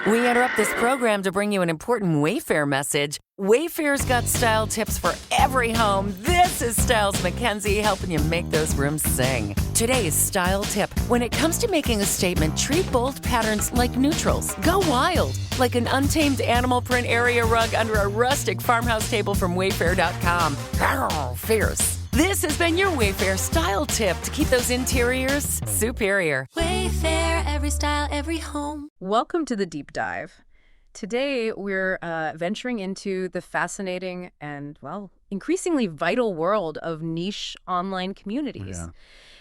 We interrupt this program to bring you an important Wayfair message. Wayfair's got style tips for every home. This is Styles McKenzie helping you make those rooms sing. Today's style tip. When it comes to making a statement, treat bold patterns like neutrals. Go wild, like an untamed animal print area rug under a rustic farmhouse table from Wayfair.com. Arr, fierce. This has been your Wayfair style tip to keep those interiors superior. Wayfair, every style, every home. Welcome to the Deep Dive. Today, we're venturing into the fascinating and, well, increasingly vital world of niche online communities. Yeah.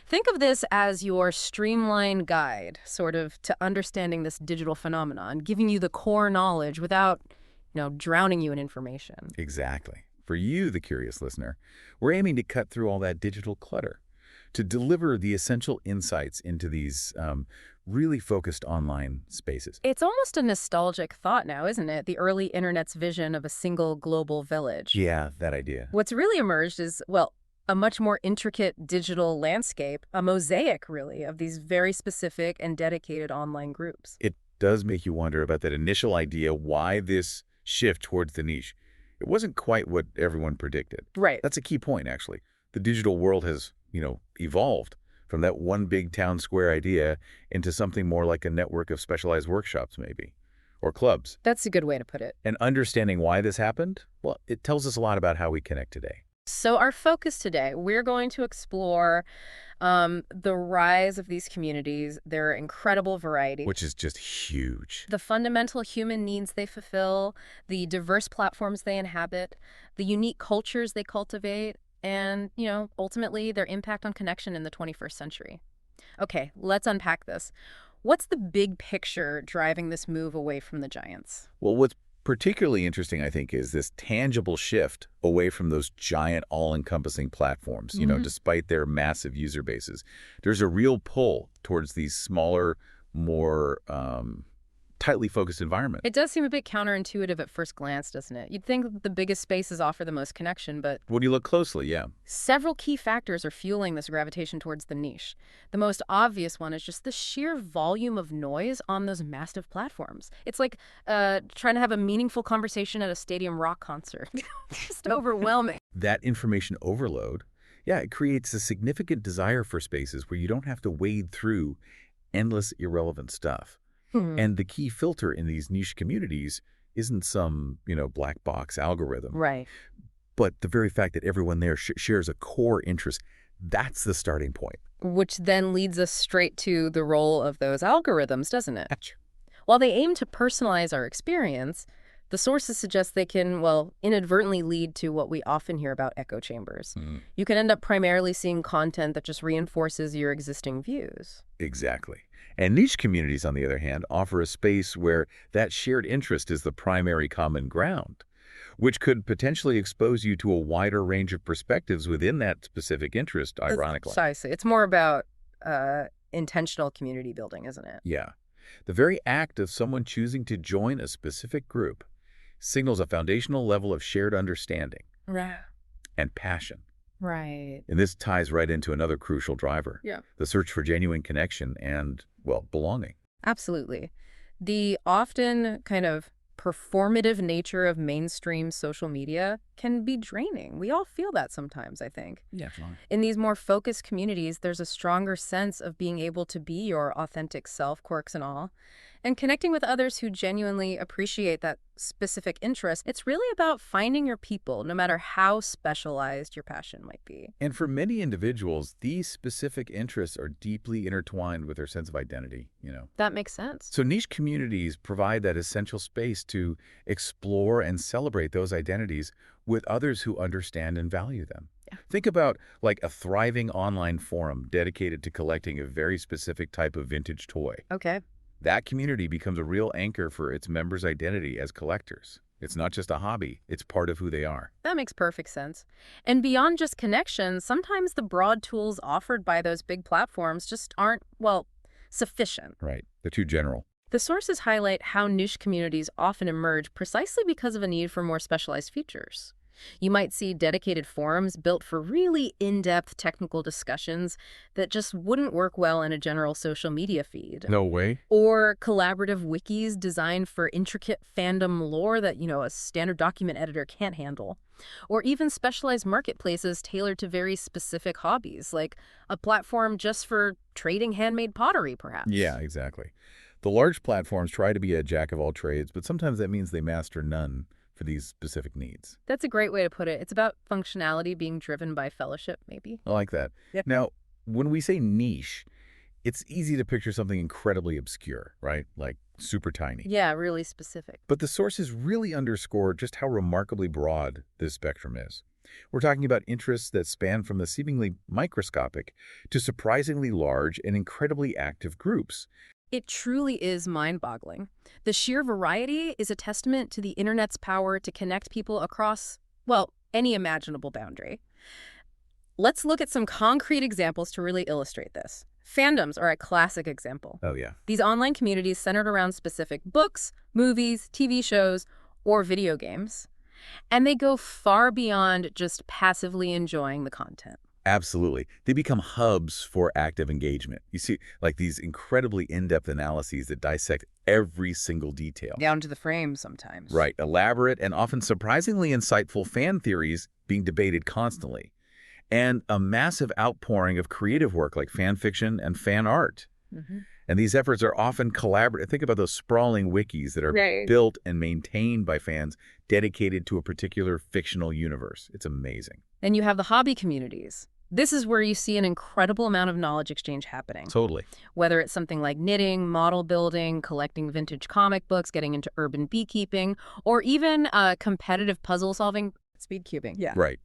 Think of this as your streamlined guide, sort of, to understanding this digital phenomenon, giving you the core knowledge without, drowning you in information. Exactly. For you, the curious listener, we're aiming to cut through all that digital clutter, to deliver the essential insights into these really focused online spaces. It's almost a nostalgic thought now, isn't it? The early internet's vision of a single global village. Yeah, that idea. What's really emerged is, well, a much more intricate digital landscape, a mosaic, really, of these very specific and dedicated online groups. It does make you wonder about that initial idea, why this shift towards the niche. It wasn't quite what everyone predicted. Right. That's a key point, actually. The digital world has, evolved from that one big town square idea into something more like a network of specialized workshops, maybe, or clubs. That's a good way to put it. And understanding why this happened, well, it tells us a lot about how we connect today. So our focus today, we're going to explore the rise of these communities, their incredible variety. Which is just huge. The fundamental human needs they fulfill, the diverse platforms they inhabit, the unique cultures they cultivate, and, ultimately their impact on connection in the 21st century. Okay, let's unpack this. What's the big picture driving this move away from the giants? Well, what's particularly interesting, I think, is this tangible shift away from those giant all-encompassing platforms, despite their massive user bases. There's a real pull towards these smaller, more tightly focused environments. It does seem a bit counterintuitive at first glance, doesn't it? You'd think that the biggest spaces offer the most connection, but When you look closely, yeah. several key factors are fueling this gravitation towards the niche. The most obvious one is just the sheer volume of noise on those massive platforms. It's like trying to have a meaningful conversation at a stadium rock concert. Just overwhelming. That information overload, yeah, it creates a significant desire for spaces where you don't have to wade through endless irrelevant stuff. And the key filter in these niche communities isn't some, black box algorithm. Right. But the very fact that everyone there shares a core interest, that's the starting point. Which then leads us straight to the role of those algorithms, doesn't it? Gotcha. While they aim to personalize our experience, the sources suggest they can, inadvertently lead to what we often hear about echo chambers. You can end up primarily seeing content that just reinforces your existing views. Exactly. And niche communities, on the other hand, offer a space where that shared interest is the primary common ground, which could potentially expose you to a wider range of perspectives within that specific interest, ironically. Precisely. It's more about intentional community building, isn't it? Yeah. The very act of someone choosing to join a specific group signals a foundational level of shared understanding Right. and passion. Right. And this ties right into another crucial driver, Yeah. the search for genuine connection and, belonging. Absolutely. The often kind of performative nature of mainstream social media can be draining. We all feel that sometimes, I think. Yeah, fine. In these more focused communities, there's a stronger sense of being able to be your authentic self, quirks and all, and connecting with others who genuinely appreciate that specific interest. It's really about finding your people, no matter how specialized your passion might be. And for many individuals, these specific interests are deeply intertwined with their sense of identity, That makes sense. So niche communities provide that essential space to explore and celebrate those identities with others who understand and value them. Yeah. Think about like a thriving online forum dedicated to collecting a very specific type of vintage toy. Okay. That community becomes a real anchor for its members' identity as collectors. It's not just a hobby, it's part of who they are. That makes perfect sense. And beyond just connections, sometimes the broad tools offered by those big platforms just aren't, sufficient. Right. They're too general. The sources highlight how niche communities often emerge precisely because of a need for more specialized features. You might see dedicated forums built for really in-depth technical discussions that just wouldn't work well in a general social media feed. No way. Or collaborative wikis designed for intricate fandom lore that, a standard document editor can't handle. Or even specialized marketplaces tailored to very specific hobbies, like a platform just for trading handmade pottery, perhaps. Yeah, exactly. The large platforms try to be a jack of all trades, but sometimes that means they master none for these specific needs. That's a great way to put it. It's about functionality being driven by fellowship, maybe. I like that. Yeah. Now, when we say niche, it's easy to picture something incredibly obscure, right? Like super tiny. Yeah, really specific. But the sources really underscore just how remarkably broad this spectrum is. We're talking about interests that span from the seemingly microscopic to surprisingly large and incredibly active groups. It truly is mind-boggling. The sheer variety is a testament to the internet's power to connect people across, well, any imaginable boundary. Let's look at some concrete examples to really illustrate this. Fandoms are a classic example. Oh, yeah. These online communities centered around specific books, movies, TV shows, or video games. And they go far beyond just passively enjoying the content. Absolutely. They become hubs for active engagement. You see, like these incredibly in-depth analyses that dissect every single detail. Down to the frame sometimes. Right. Elaborate and often surprisingly insightful fan theories being debated constantly. And a massive outpouring of creative work like fan fiction and fan art. And these efforts are often collaborative. Think about those sprawling wikis that are built and maintained by fans dedicated to a particular fictional universe. It's amazing. Then you have the hobby communities. This is where you see an incredible amount of knowledge exchange happening. Totally. Whether it's something like knitting, model building, collecting vintage comic books, getting into urban beekeeping, or even competitive puzzle solving, speed cubing. Yeah. Right.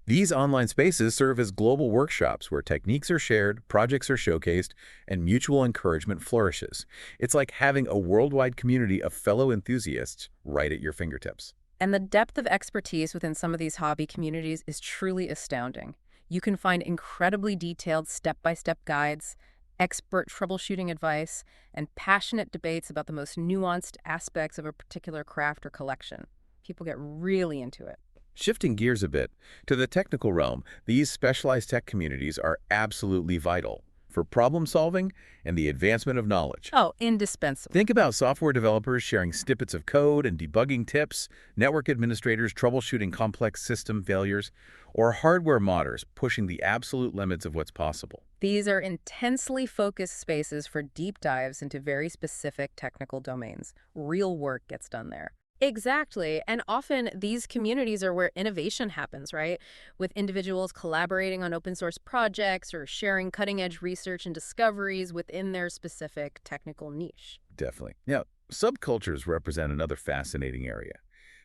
These online spaces serve as global workshops where techniques are shared, projects are showcased, and mutual encouragement flourishes. It's like having a worldwide community of fellow enthusiasts right at your fingertips. And the depth of expertise within some of these hobby communities is truly astounding. You can find incredibly detailed step-by-step guides, expert troubleshooting advice, and passionate debates about the most nuanced aspects of a particular craft or collection. People get really into it. Shifting gears a bit, to the technical realm, these specialized tech communities are absolutely vital for problem solving and the advancement of knowledge. Oh, indispensable. Think about software developers sharing snippets of code and debugging tips, network administrators troubleshooting complex system failures, or hardware modders pushing the absolute limits of what's possible. These are intensely focused spaces for deep dives into very specific technical domains. Real work gets done there. Exactly. And often these communities are where innovation happens, right? With individuals collaborating on open source projects or sharing cutting edge research and discoveries within their specific technical niche. Definitely. Now, subcultures represent another fascinating area.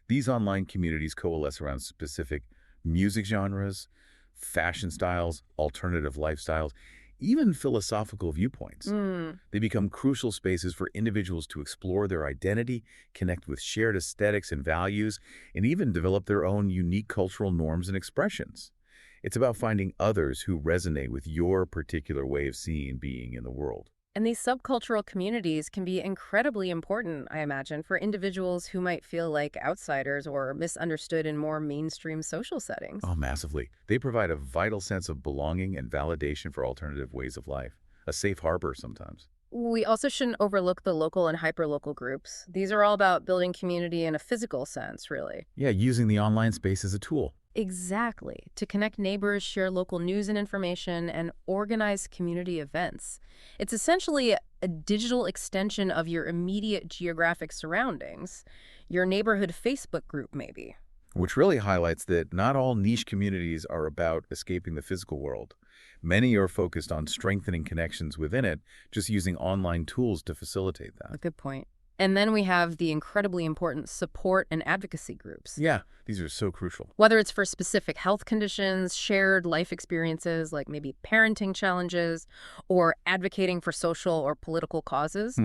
These online communities coalesce around specific music genres, fashion styles, alternative lifestyles, even philosophical viewpoints. They become crucial spaces for individuals to explore their identity, connect with shared aesthetics and values, and even develop their own unique cultural norms and expressions. It's about finding others who resonate with your particular way of seeing and being in the world. And these subcultural communities can be incredibly important, I imagine, for individuals who might feel like outsiders or misunderstood in more mainstream social settings. Oh, massively. They provide a vital sense of belonging and validation for alternative ways of life. A safe harbor sometimes. We also shouldn't overlook the local and hyperlocal groups. These are all about building community in a physical sense, really. Yeah, using the online space as a tool. Exactly. To connect neighbors, share local news and information, and organize community events. It's essentially a digital extension of your immediate geographic surroundings. Your neighborhood Facebook group, maybe. Which really highlights that not all niche communities are about escaping the physical world. Many are focused on strengthening connections within it, just using online tools to facilitate that. A good point. And then we have the incredibly important support and advocacy groups. Yeah, these are so crucial. Whether it's for specific health conditions, shared life experiences, like maybe parenting challenges, or advocating for social or political causes,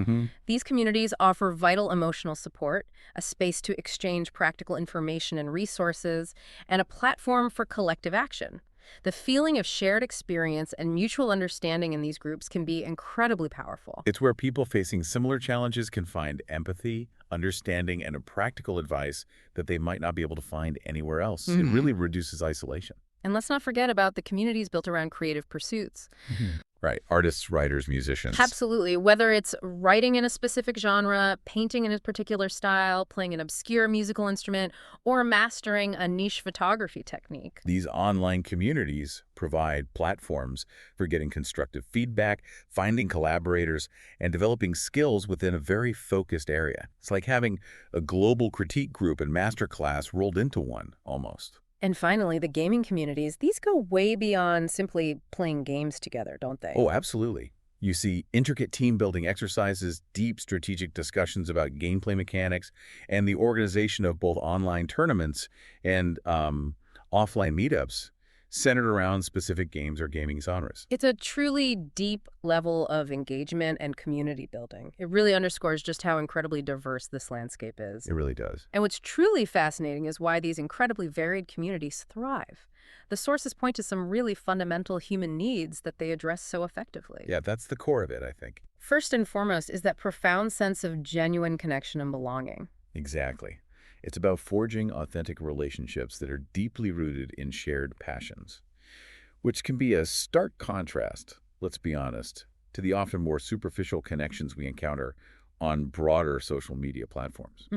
these communities offer vital emotional support, a space to exchange practical information and resources, and a platform for collective action. The feeling of shared experience and mutual understanding in these groups can be incredibly powerful. It's where people facing similar challenges can find empathy, understanding, and a practical advice that they might not be able to find anywhere else. It really reduces isolation. And let's not forget about the communities built around creative pursuits. Right. Artists, writers, musicians. Absolutely. Whether it's writing in a specific genre, painting in a particular style, playing an obscure musical instrument, or mastering a niche photography technique. These online communities provide platforms for getting constructive feedback, finding collaborators, and developing skills within a very focused area. It's like having a global critique group and masterclass rolled into one, almost. And finally, the gaming communities, these go way beyond simply playing games together, don't they? Oh, absolutely. You see intricate team-building exercises, deep strategic discussions about gameplay mechanics, and the organization of both online tournaments and offline meetups centered around specific games or gaming genres. It's a truly deep level of engagement and community building. It really underscores just how incredibly diverse this landscape is. It really does. And what's truly fascinating is why these incredibly varied communities thrive. The sources point to some really fundamental human needs that they address so effectively. Yeah, that's the core of it, I think. First and foremost is that profound sense of genuine connection and belonging. Exactly. It's about forging authentic relationships that are deeply rooted in shared passions, which can be a stark contrast, let's be honest, to the often more superficial connections we encounter on broader social media platforms.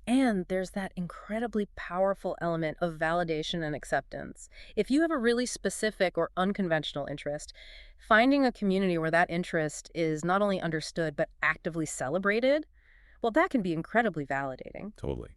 And there's that incredibly powerful element of validation and acceptance. If you have a really specific or unconventional interest, finding a community where that interest is not only understood but actively celebrated, well, that can be incredibly validating. Totally.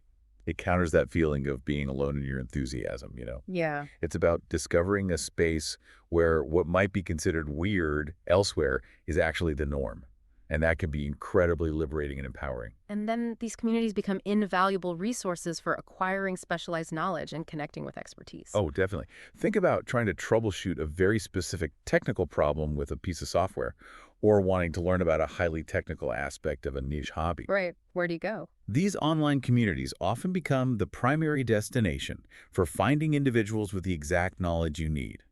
It counters that feeling of being alone in your enthusiasm, Yeah. It's about discovering a space where what might be considered weird elsewhere is actually the norm. And that can be incredibly liberating and empowering. And then these communities become invaluable resources for acquiring specialized knowledge and connecting with expertise. Oh, definitely. Think about trying to troubleshoot a very specific technical problem with a piece of software, or wanting to learn about a highly technical aspect of a niche hobby. Right. Where do you go? These online communities often become the primary destination for finding individuals with the exact knowledge you need.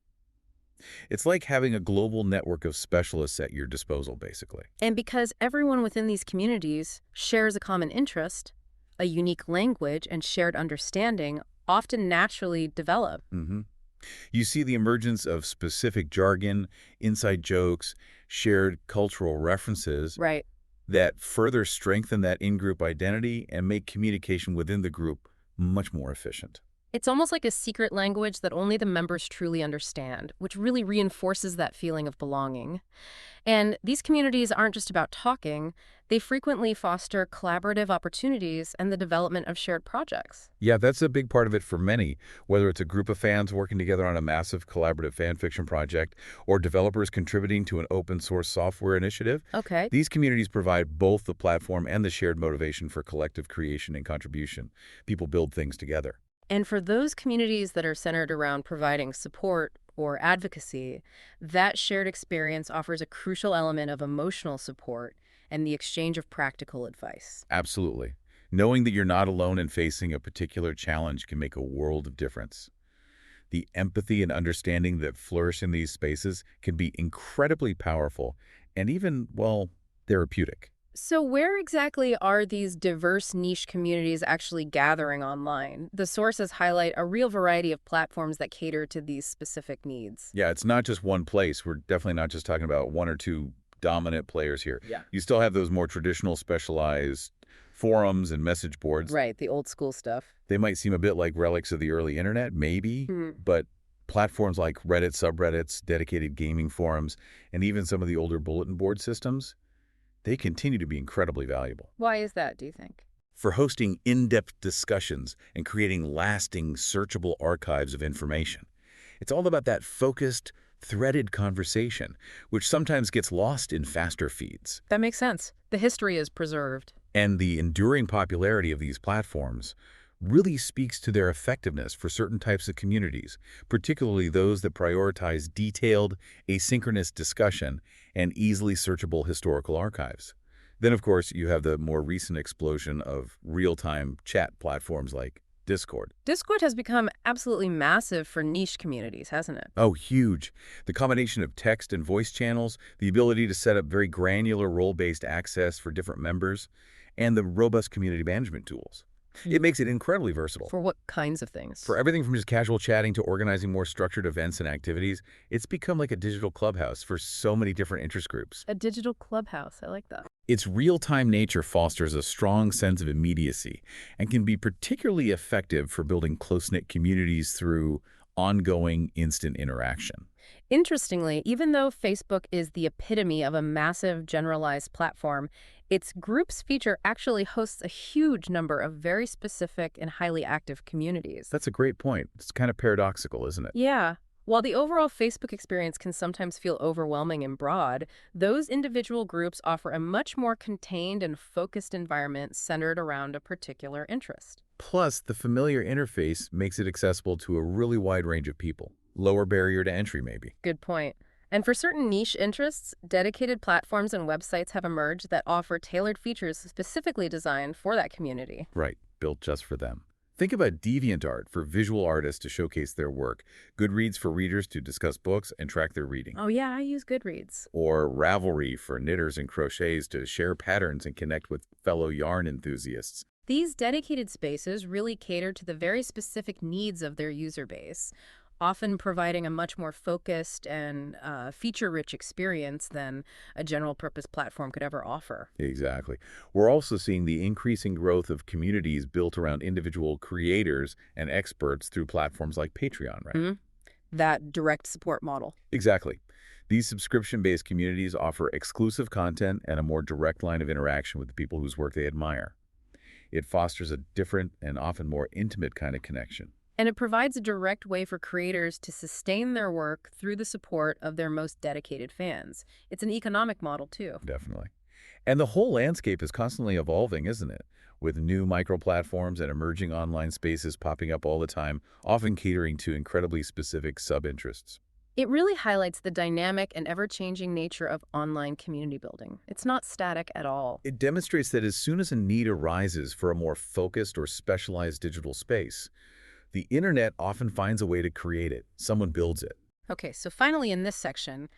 It's like having a global network of specialists at your disposal, basically. And because everyone within these communities shares a common interest, a unique language, and shared understanding often naturally develop. You see the emergence of specific jargon, inside jokes, shared cultural references Right. that further strengthen that in-group identity and make communication within the group much more efficient. It's almost like a secret language that only the members truly understand, which really reinforces that feeling of belonging. And these communities aren't just about talking, they frequently foster collaborative opportunities and the development of shared projects. Yeah, that's a big part of it for many, whether it's a group of fans working together on a massive collaborative fan fiction project or developers contributing to an open source software initiative. Okay. These communities provide both the platform and the shared motivation for collective creation and contribution. People build things together. And for those communities that are centered around providing support or advocacy, that shared experience offers a crucial element of emotional support and the exchange of practical advice. Absolutely. Knowing that you're not alone in facing a particular challenge can make a world of difference. The empathy and understanding that flourish in these spaces can be incredibly powerful and even, well, therapeutic. So where exactly are these diverse niche communities actually gathering online? The sources highlight a real variety of platforms that cater to these specific needs. Yeah, it's not just one place. We're definitely not just talking about one or two dominant players here. Yeah. You still have those more traditional specialized forums and message boards. Right, the old school stuff. They might seem a bit like relics of the early internet, maybe, but platforms like Reddit subreddits, dedicated gaming forums, and even some of the older bulletin board systems, they continue to be incredibly valuable. Why is that, do you think? For hosting in-depth discussions and creating lasting, searchable archives of information. It's all about that focused, threaded conversation, which sometimes gets lost in faster feeds. That makes sense. The history is preserved. And the enduring popularity of these platforms really speaks to their effectiveness for certain types of communities, particularly those that prioritize detailed, asynchronous discussion and easily searchable historical archives. Then, of course, you have the more recent explosion of real-time chat platforms like Discord. Discord has become absolutely massive for niche communities, hasn't it? Oh, huge. The combination of text and voice channels, the ability to set up very granular role-based access for different members, and the robust community management tools. It makes it incredibly versatile. For what kinds of things? For everything from just casual chatting to organizing more structured events and activities, it's become like a digital clubhouse for so many different interest groups. A digital clubhouse. I like that. Its real-time nature fosters a strong sense of immediacy and can be particularly effective for building close-knit communities through ongoing instant interaction. Interestingly, even though Facebook is the epitome of a massive generalized platform, its groups feature actually hosts a huge number of very specific and highly active communities. That's a great point. It's kind of paradoxical, isn't it? Yeah. While the overall Facebook experience can sometimes feel overwhelming and broad, those individual groups offer a much more contained and focused environment centered around a particular interest. Plus, the familiar interface makes it accessible to a really wide range of people. Lower barrier to entry, maybe. Good point. And for certain niche interests, dedicated platforms and websites have emerged that offer tailored features specifically designed for that community. Right, built just for them. Think about DeviantArt for visual artists to showcase their work, Goodreads for readers to discuss books and track their reading, Oh yeah, I use Goodreads. or Ravelry for knitters and crocheters to share patterns and connect with fellow yarn enthusiasts. These dedicated spaces really cater to the very specific needs of their user base, often providing a much more focused and feature-rich experience than a general-purpose platform could ever offer. Exactly. We're also seeing the increasing growth of communities built around individual creators and experts through platforms like Patreon, right? That direct support model. Exactly. These subscription-based communities offer exclusive content and a more direct line of interaction with the people whose work they admire. It fosters a different and often more intimate kind of connection. And it provides a direct way for creators to sustain their work through the support of their most dedicated fans. It's an economic model, too. Definitely. And the whole landscape is constantly evolving, isn't it? With new micro-platforms and emerging online spaces popping up all the time, often catering to incredibly specific sub-interests. It really highlights the dynamic and ever-changing nature of online community building. It's not static at all. It demonstrates that as soon as a need arises for a more focused or specialized digital space, the internet often finds a way to create it. Someone builds it. Okay, so finally in this section,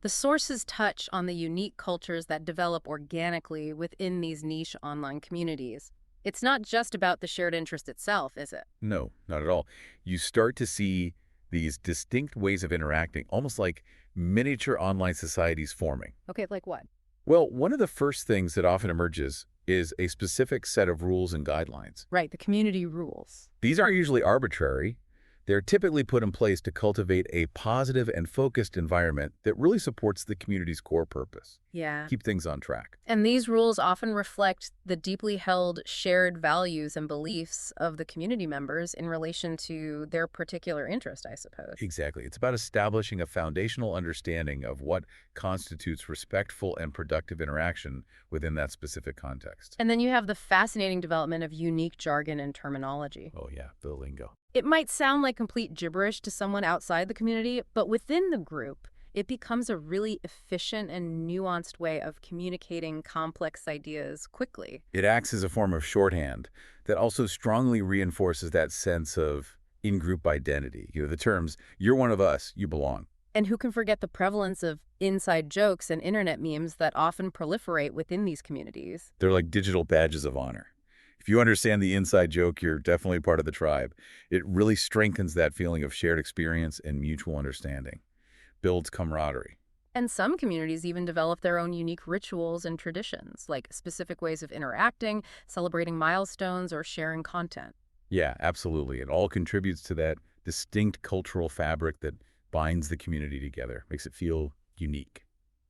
the sources touch on the unique cultures that develop organically within these niche online communities. It's not just about the shared interest itself, is it? No, not at all. You start to see these distinct ways of interacting, almost like miniature online societies forming. Okay, like what? Well, one of the first things that often emerges is a specific set of rules and guidelines. Right, the community rules. These aren't usually arbitrary. They're typically put in place to cultivate a positive and focused environment that really supports the community's core purpose. Yeah. Keep things on track. And these rules often reflect the deeply held shared values and beliefs of the community members in relation to their particular interest, I suppose. Exactly. It's about establishing a foundational understanding of what constitutes respectful and productive interaction within that specific context. And then you have the fascinating development of unique jargon and terminology. Oh yeah, the lingo. It might sound like complete gibberish to someone outside the community, but within the group, it becomes a really efficient and nuanced way of communicating complex ideas quickly. It acts as a form of shorthand that also strongly reinforces that sense of in-group identity. The terms, you're one of us, you belong. And who can forget the prevalence of inside jokes and internet memes that often proliferate within these communities? They're like digital badges of honor. If you understand the inside joke, you're definitely part of the tribe. It really strengthens that feeling of shared experience and mutual understanding. Builds camaraderie. And some communities even develop their own unique rituals and traditions, like specific ways of interacting, celebrating milestones, or sharing content. Yeah, absolutely. It all contributes to that distinct cultural fabric that binds the community together, makes it feel unique.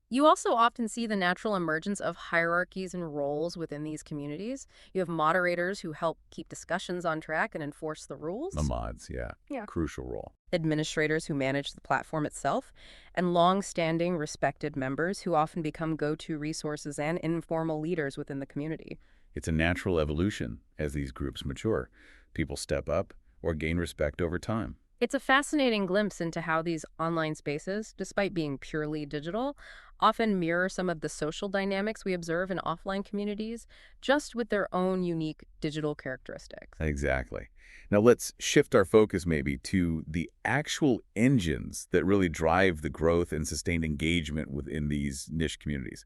You also often see the natural emergence of hierarchies and roles within these communities. You have moderators who help keep discussions on track and enforce the rules. The mods, yeah. Crucial role. Administrators who manage the platform itself, and long-standing respected members who often become go-to resources and informal leaders within the community. It's a natural evolution as these groups mature. People step up or gain respect over time. It's a fascinating glimpse into how these online spaces, despite being purely digital, often mirror some of the social dynamics we observe in offline communities, just with their own unique digital characteristics. Exactly. Now let's shift our focus maybe to the actual engines that really drive the growth and sustained engagement within these niche communities.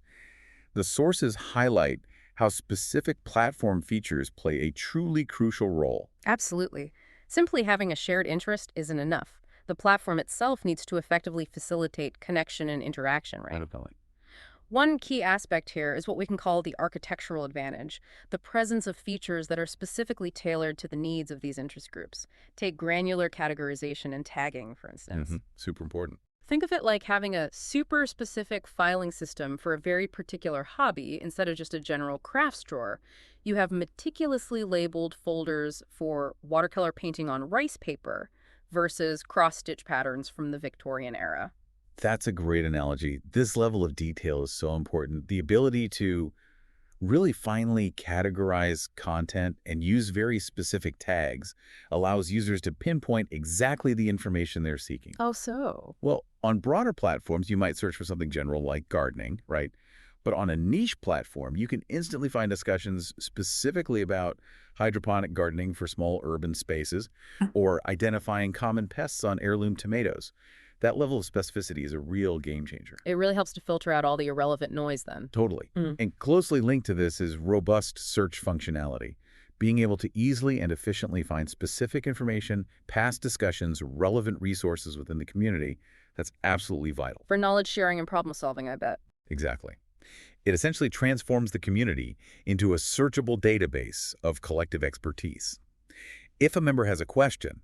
The sources highlight how specific platform features play a truly crucial role. Absolutely. Simply having a shared interest isn't enough. The platform itself needs to effectively facilitate connection and interaction, right? Definitely. One key aspect here is what we can call the architectural advantage, the presence of features that are specifically tailored to the needs of these interest groups. Take granular categorization and tagging, for instance. Super important. Think of it like having a super specific filing system for a very particular hobby instead of just a general crafts drawer. You have meticulously labeled folders for watercolor painting on rice paper versus cross-stitch patterns from the Victorian era. That's a great analogy. This level of detail is so important. The ability to really finely categorize content and use very specific tags allows users to pinpoint exactly the information they're seeking. Oh, so? Well, on broader platforms, you might search for something general like gardening, right? But on a niche platform, you can instantly find discussions specifically about hydroponic gardening for small urban spaces or identifying common pests on heirloom tomatoes. That level of specificity is a real game changer. It really helps to filter out all the irrelevant noise then. Totally. And closely linked to this is robust search functionality. Being able to easily and efficiently find specific information, past discussions, relevant resources within the community, that's absolutely vital. For knowledge sharing and problem solving, I bet. Exactly. It essentially transforms the community into a searchable database of collective expertise. If a member has a question,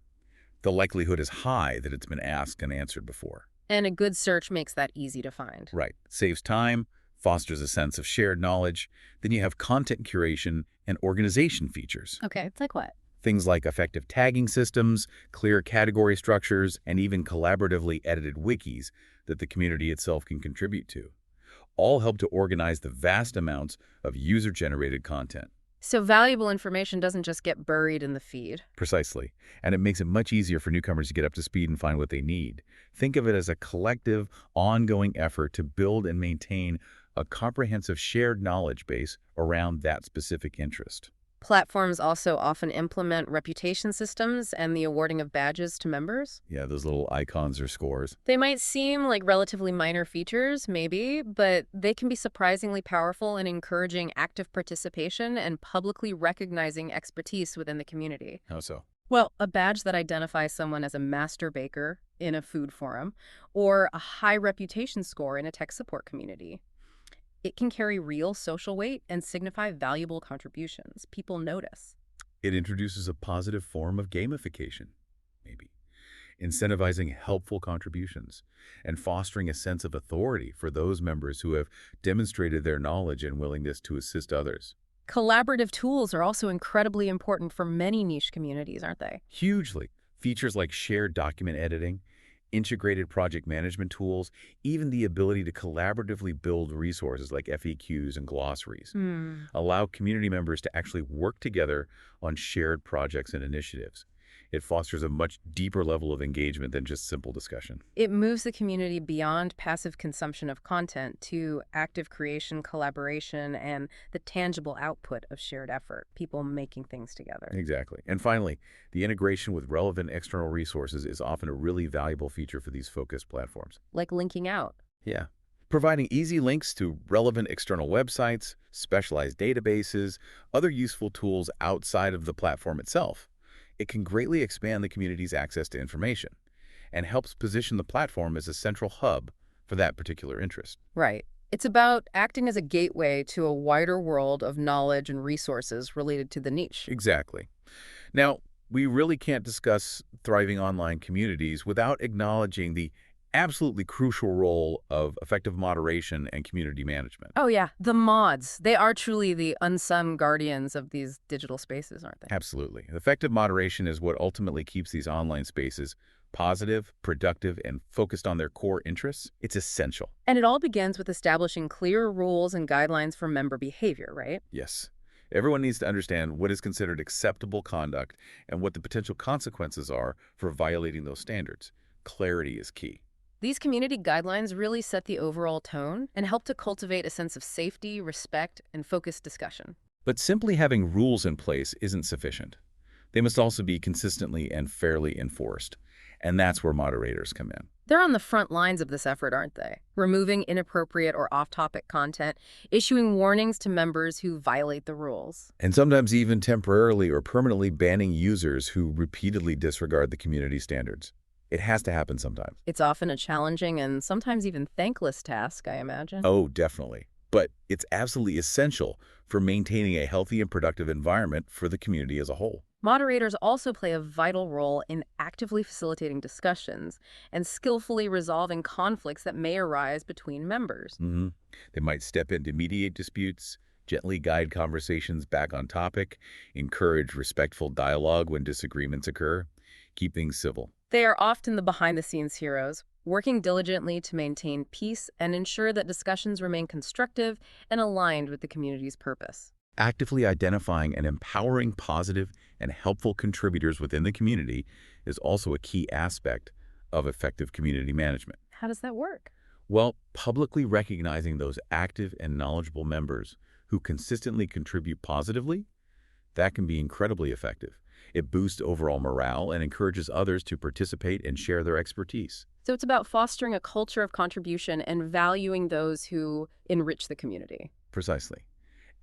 the likelihood is high that it's been asked and answered before. And a good search makes that easy to find. Right. Saves time, fosters a sense of shared knowledge. Then you have content curation and organization features. Okay, it's like what? Things like effective tagging systems, clear category structures, and even collaboratively edited wikis that the community itself can contribute to. All help to organize the vast amounts of user-generated content. So valuable information doesn't just get buried in the feed. Precisely. And it makes it much easier for newcomers to get up to speed and find what they need. Think of it as a collective, ongoing effort to build and maintain a comprehensive shared knowledge base around that specific interest. Platforms also often implement reputation systems and the awarding of badges to members. Yeah, those little icons or scores. They might seem like relatively minor features, maybe, but they can be surprisingly powerful in encouraging active participation and publicly recognizing expertise within the community. How so? Well, a badge that identifies someone as a master baker in a food forum or a high reputation score in a tech support community. It can carry real social weight and signify valuable contributions. People notice. It introduces a positive form of gamification, maybe, incentivizing helpful contributions and fostering a sense of authority for those members who have demonstrated their knowledge and willingness to assist others. Collaborative tools are also incredibly important for many niche communities, aren't they? Hugely. Features like shared document editing, integrated project management tools, even the ability to collaboratively build resources like FAQs and glossaries, allow community members to actually work together on shared projects and initiatives. It fosters a much deeper level of engagement than just simple discussion. It moves the community beyond passive consumption of content to active creation, collaboration, and the tangible output of shared effort, people making things together. Exactly. And finally, the integration with relevant external resources is often a really valuable feature for these focused platforms. Like linking out. Yeah. Providing easy links to relevant external websites, specialized databases, other useful tools outside of the platform itself. It can greatly expand the community's access to information and helps position the platform as a central hub for that particular interest. Right. It's about acting as a gateway to a wider world of knowledge and resources related to the niche. Exactly. Now, we really can't discuss thriving online communities without acknowledging the absolutely crucial role of effective moderation and community management. Oh, yeah. The mods. They are truly the unsung guardians of these digital spaces, aren't they? Absolutely. Effective moderation is what ultimately keeps these online spaces positive, productive, and focused on their core interests. It's essential. And it all begins with establishing clear rules and guidelines for member behavior, right? Yes. Everyone needs to understand what is considered acceptable conduct and what the potential consequences are for violating those standards. Clarity is key. These community guidelines really set the overall tone and help to cultivate a sense of safety, respect, and focused discussion. But simply having rules in place isn't sufficient. They must also be consistently and fairly enforced. And that's where moderators come in. They're on the front lines of this effort, aren't they? Removing inappropriate or off-topic content, issuing warnings to members who violate the rules. And sometimes even temporarily or permanently banning users who repeatedly disregard the community standards. It has to happen sometimes. It's often a challenging and sometimes even thankless task, I imagine. Oh, definitely. But it's absolutely essential for maintaining a healthy and productive environment for the community as a whole. Moderators also play a vital role in actively facilitating discussions and skillfully resolving conflicts that may arise between members. They might step in to mediate disputes, gently guide conversations back on topic, encourage respectful dialogue when disagreements occur, keep things civil. They are often the behind-the-scenes heroes, working diligently to maintain peace and ensure that discussions remain constructive and aligned with the community's purpose. Actively identifying and empowering positive and helpful contributors within the community is also a key aspect of effective community management. How does that work? Well, publicly recognizing those active and knowledgeable members who consistently contribute positively, that can be incredibly effective. It boosts overall morale and encourages others to participate and share their expertise. So it's about fostering a culture of contribution and valuing those who enrich the community. Precisely.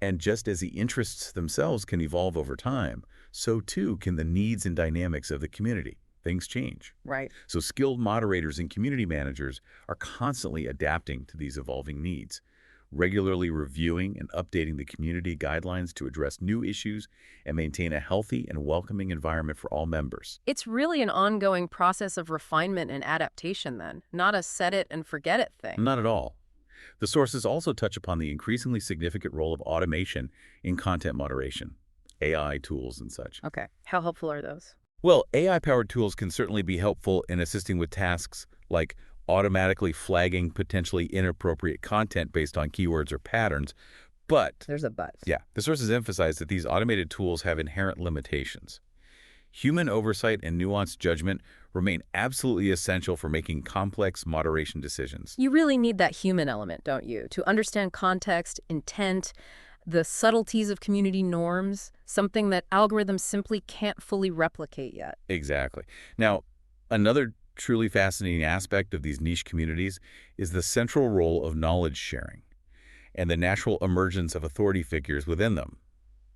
And just as the interests themselves can evolve over time, so too can the needs and dynamics of the community. Things change. Right. So skilled moderators and community managers are constantly adapting to these evolving needs, regularly reviewing and updating the community guidelines to address new issues and maintain a healthy and welcoming environment for all members. It's really an ongoing process of refinement and adaptation then, not a set it and forget it thing. Not at all. The sources also touch upon the increasingly significant role of automation in content moderation, AI tools and such. Okay. How helpful are those? Well, AI-powered tools can certainly be helpful in assisting with tasks like automatically flagging potentially inappropriate content based on keywords or patterns, but There's a but. yeah, the sources emphasize that these automated tools have inherent limitations. Human oversight and nuanced judgment remain absolutely essential for making complex moderation decisions. You really need that human element, don't you? To understand context, intent, the subtleties of community norms, something that algorithms simply can't fully replicate yet. Exactly. Now, another truly fascinating aspect of these niche communities is the central role of knowledge sharing and the natural emergence of authority figures within them,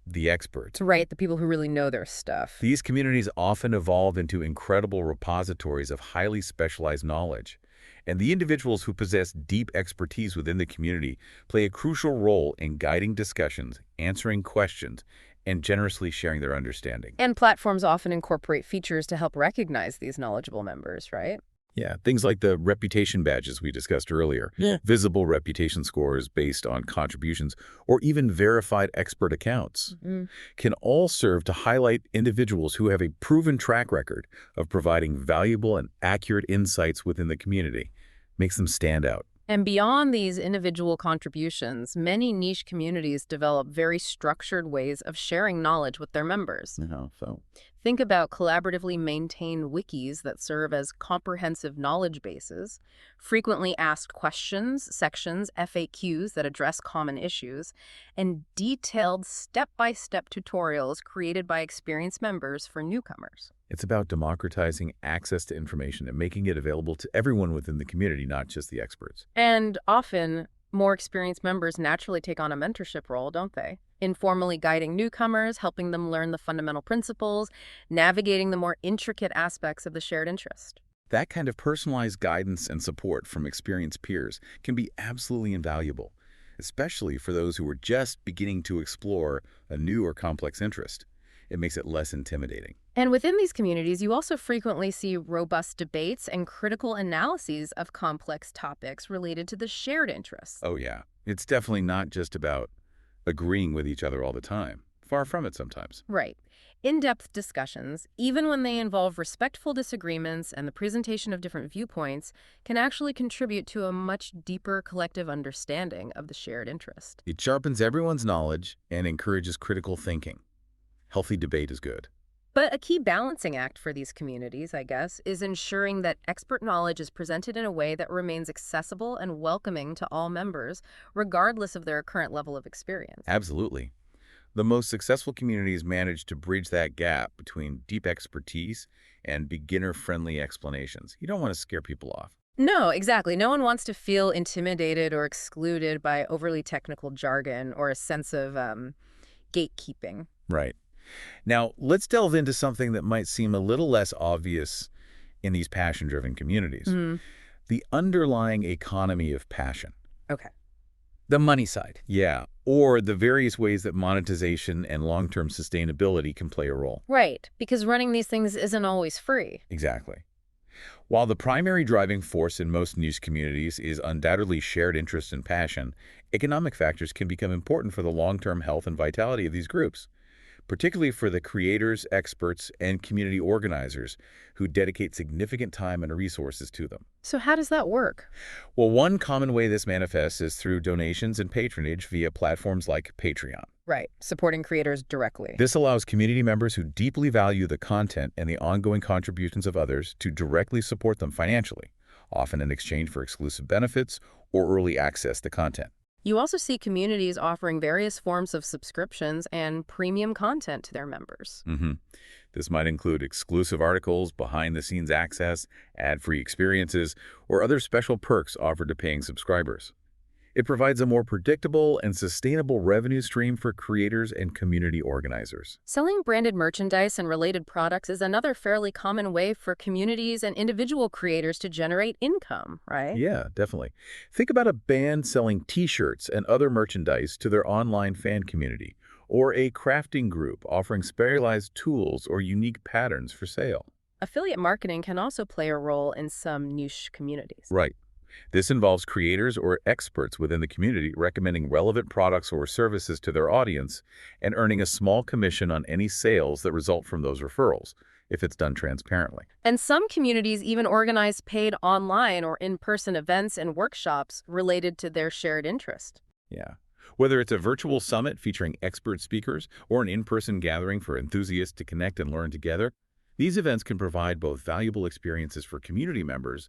the experts. Right, the people who really know their stuff. These communities often evolve into incredible repositories of highly specialized knowledge, and the individuals who possess deep expertise within the community play a crucial role in guiding discussions, answering questions, and generously sharing their understanding. And platforms often incorporate features to help recognize these knowledgeable members, right? Yeah, things like the reputation badges we discussed earlier, visible reputation scores based on contributions, or even verified expert accounts can all serve to highlight individuals who have a proven track record of providing valuable and accurate insights within the community. Makes them stand out. And beyond these individual contributions, many niche communities develop very structured ways of sharing knowledge with their members. Think about collaboratively maintained wikis that serve as comprehensive knowledge bases, frequently asked questions, sections, FAQs that address common issues, and detailed step-by-step tutorials created by experienced members for newcomers. It's about democratizing access to information and making it available to everyone within the community, not just the experts. And often, more experienced members naturally take on a mentorship role, don't they? Informally guiding newcomers, helping them learn the fundamental principles, navigating the more intricate aspects of the shared interest. That kind of personalized guidance and support from experienced peers can be absolutely invaluable, especially for those who are just beginning to explore a new or complex interest. It makes it less intimidating. And within these communities, you also frequently see robust debates and critical analyses of complex topics related to the shared interests. Oh yeah, it's definitely not just about agreeing with each other all the time. Far from it sometimes. Right. In-depth discussions, even when they involve respectful disagreements and the presentation of different viewpoints, can actually contribute to a much deeper collective understanding of the shared interest. It sharpens everyone's knowledge and encourages critical thinking. Healthy debate is good. But a key balancing act for these communities, I guess, is ensuring that expert knowledge is presented in a way that remains accessible and welcoming to all members, regardless of their current level of experience. Absolutely. The most successful communities manage to bridge that gap between deep expertise and beginner-friendly explanations. You don't want to scare people off. No, exactly. No one wants to feel intimidated or excluded by overly technical jargon or a sense of gatekeeping. Right. Now, let's delve into something that might seem a little less obvious in these passion-driven communities. The underlying economy of passion. Okay. The money side. Yeah, or the various ways that monetization and long-term sustainability can play a role. Right, because running these things isn't always free. Exactly. While the primary driving force in most niche communities is undoubtedly shared interest and passion, economic factors can become important for the long-term health and vitality of these groups, particularly for the creators, experts, and community organizers who dedicate significant time and resources to them. So how does that work? Well, one common way this manifests is through donations and patronage via platforms like Patreon. Right, supporting creators directly. This allows community members who deeply value the content and the ongoing contributions of others to directly support them financially, often in exchange for exclusive benefits or early access to content. You also see communities offering various forms of subscriptions and premium content to their members. This might include exclusive articles, behind-the-scenes access, ad-free experiences, or other special perks offered to paying subscribers. It provides a more predictable and sustainable revenue stream for creators and community organizers. Selling branded merchandise and related products is another fairly common way for communities and individual creators to generate income, right? Yeah, definitely. Think about a band selling T-shirts and other merchandise to their online fan community, or a crafting group offering specialized tools or unique patterns for sale. Affiliate marketing can also play a role in some niche communities. Right. This involves creators or experts within the community recommending relevant products or services to their audience and earning a small commission on any sales that result from those referrals, if it's done transparently. And some communities even organize paid online or in-person events and workshops related to their shared interest. Yeah. Whether it's a virtual summit featuring expert speakers or an in-person gathering for enthusiasts to connect and learn together, these events can provide both valuable experiences for community members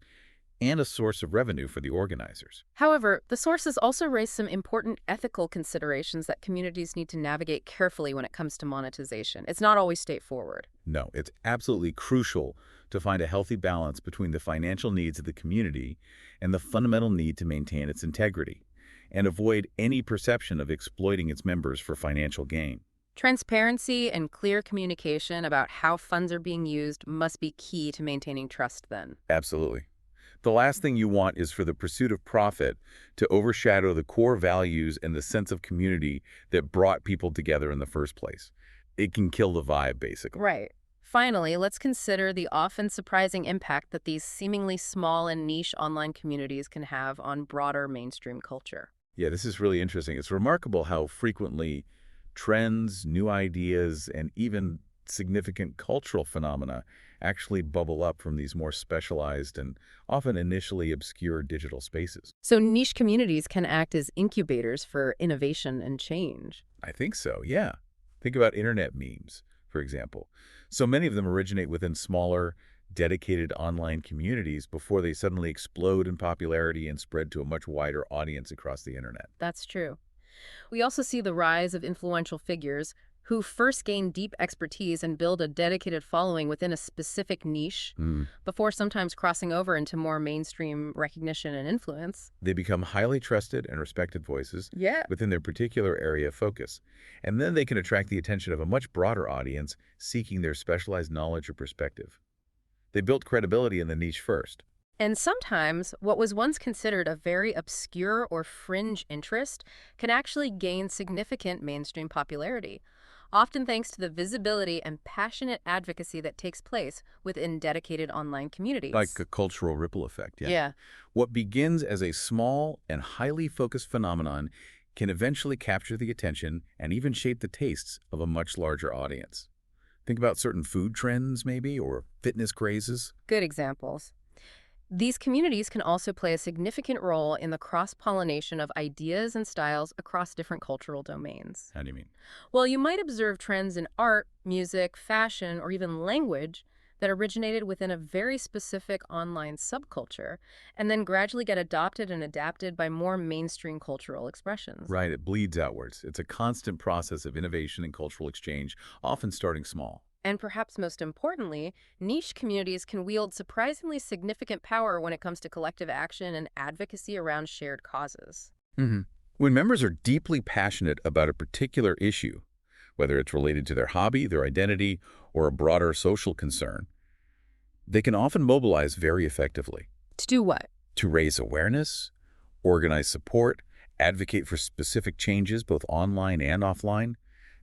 and a source of revenue for the organizers. However, the sources also raise some important ethical considerations that communities need to navigate carefully when it comes to monetization. It's not always straightforward. No, it's absolutely crucial to find a healthy balance between the financial needs of the community and the fundamental need to maintain its integrity, and avoid any perception of exploiting its members for financial gain. Transparency and clear communication about how funds are being used must be key to maintaining trust then. Absolutely. The last thing you want is for the pursuit of profit to overshadow the core values and the sense of community that brought people together in the first place. It can kill the vibe, basically. Right. Finally, let's consider the often surprising impact that these seemingly small and niche online communities can have on broader mainstream culture. Yeah, this is really interesting. It's remarkable how frequently trends, new ideas, and even significant cultural phenomena actually bubble up from these more specialized and often initially obscure digital spaces. So niche communities can act as incubators for innovation and change. I think so, yeah. Think about internet memes, for example. So many of them originate within smaller, dedicated online communities before they suddenly explode in popularity and spread to a much wider audience across the internet. That's true. We also see the rise of influential figures who first gain deep expertise and build a dedicated following within a specific niche before sometimes crossing over into more mainstream recognition and influence. They become highly trusted and respected voices within their particular area of focus, and then they can attract the attention of a much broader audience seeking their specialized knowledge or perspective. They built credibility in the niche first. And sometimes, what was once considered a very obscure or fringe interest can actually gain significant mainstream popularity, often thanks to the visibility and passionate advocacy that takes place within dedicated online communities. Like a cultural ripple effect, Yeah. What begins as a small and highly focused phenomenon can eventually capture the attention and even shape the tastes of a much larger audience. Think about certain food trends, maybe, or fitness crazes. Good examples. These communities can also play a significant role in the cross-pollination of ideas and styles across different cultural domains. How do you mean? Well, you might observe trends in art, music, fashion, or even language that originated within a very specific online subculture and then gradually get adopted and adapted by more mainstream cultural expressions. Right, it bleeds outwards. It's a constant process of innovation and cultural exchange, often starting small. And perhaps most importantly, niche communities can wield surprisingly significant power when it comes to collective action and advocacy around shared causes. When members are deeply passionate about a particular issue, whether it's related to their hobby, their identity, or a broader social concern, they can often mobilize very effectively. To do what? To raise awareness, organize support, advocate for specific changes both online and offline.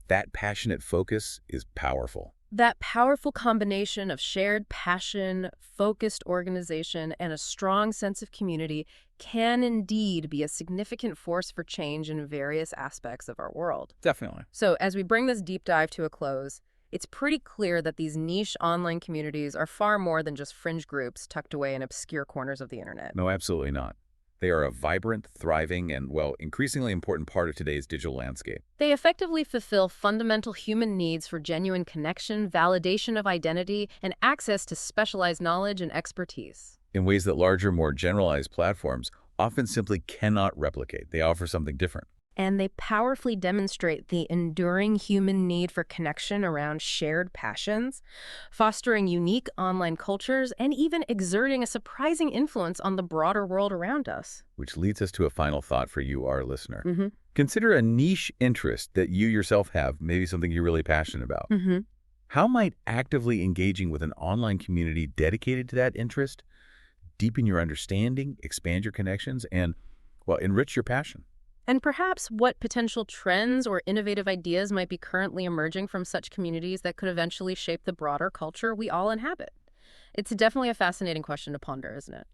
That passionate focus is powerful. That powerful combination of shared passion, focused organization, and a strong sense of community can indeed be a significant force for change in various aspects of our world. Definitely. So as we bring this deep dive to a close, it's pretty clear that these niche online communities are far more than just fringe groups tucked away in obscure corners of the internet. No, absolutely not. They are a vibrant, thriving, and, well, increasingly important part of today's digital landscape. They effectively fulfill fundamental human needs for genuine connection, validation of identity, and access to specialized knowledge and expertise. In ways that larger, more generalized platforms often simply cannot replicate. They offer something different. And they powerfully demonstrate the enduring human need for connection around shared passions, fostering unique online cultures, and even exerting a surprising influence on the broader world around us. Which leads us to a final thought for you, our listener. Consider a niche interest that you yourself have, maybe something you're really passionate about. How might actively engaging with an online community dedicated to that interest deepen your understanding, expand your connections, and, well, enrich your passion? And perhaps what potential trends or innovative ideas might be currently emerging from such communities that could eventually shape the broader culture we all inhabit? It's definitely a fascinating question to ponder, isn't it?